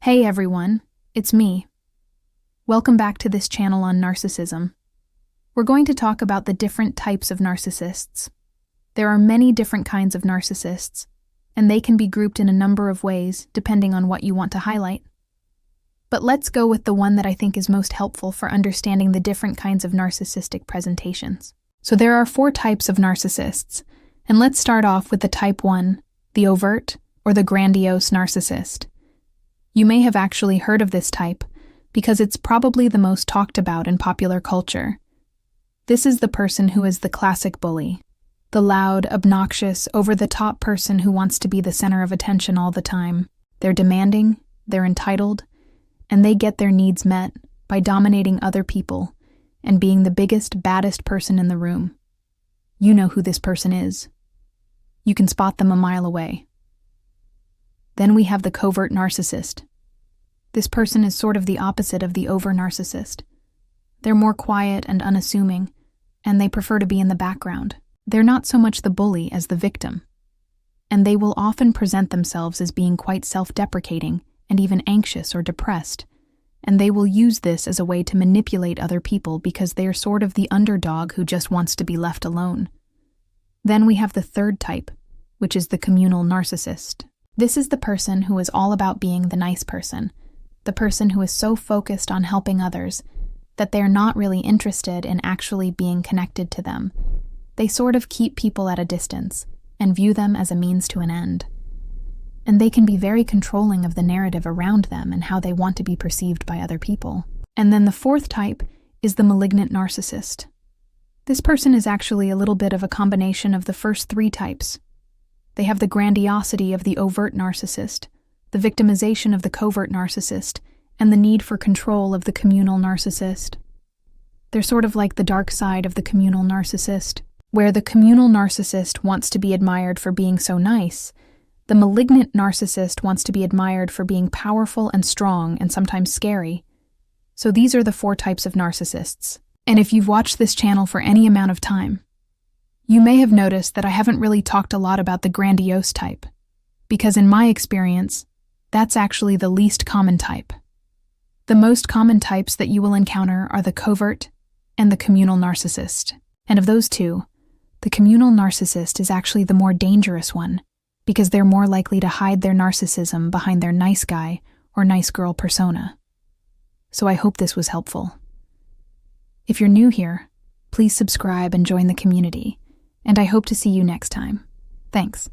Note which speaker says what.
Speaker 1: Hey everyone, it's me. Welcome back to this channel on narcissism. We're going to talk about the different types of narcissists. There are many different kinds of narcissists, and they can be grouped in a number of ways depending on what you want to highlight. But let's go with the one that I think is most helpful for understanding the different kinds of narcissistic presentations. So there are 4 types of narcissists, and let's start off with the type 1, the overt or the grandiose narcissist. You may have actually heard of this type because it's probably the most talked about in popular culture. This is the person who is the classic bully, the loud, obnoxious, over-the-top person who wants to be the center of attention all the time. They're demanding, they're entitled, and they get their needs met by dominating other people and being the biggest, baddest person in the room. You know who this person is. You can spot them a mile away. Then we have the covert narcissist. This person is sort of the opposite of the overt narcissist. They're more quiet and unassuming, and they prefer to be in the background. They're not so much the bully as the victim. And they will often present themselves as being quite self-deprecating and even anxious or depressed. And they will use this as a way to manipulate other people because they are sort of the underdog who just wants to be left alone. Then we have the third type, which is the communal narcissist. This is the person who is all about being the nice person, the person who is so focused on helping others that they're not really interested in actually being connected to them. They sort of keep people at a distance and view them as a means to an end. And they can be very controlling of the narrative around them and how they want to be perceived by other people. And then the fourth type is the malignant narcissist. This person is actually a little bit of a combination of the first 3 types. They have the grandiosity of the overt narcissist, the victimization of the covert narcissist, and the need for control of the communal narcissist. They're sort of like the dark side of the communal narcissist, where the communal narcissist wants to be admired for being so nice. The malignant narcissist wants to be admired for being powerful and strong and sometimes scary. So these are the 4 types of narcissists. And if you've watched this channel for any amount of time, you may have noticed that I haven't really talked a lot about the grandiose type, because in my experience, that's actually the least common type. The most common types that you will encounter are the covert and the communal narcissist. And of those 2, the communal narcissist is actually the more dangerous one, because they're more likely to hide their narcissism behind their nice guy or nice girl persona. So I hope this was helpful. If you're new here, please subscribe and join the community, and I hope to see you next time. Thanks.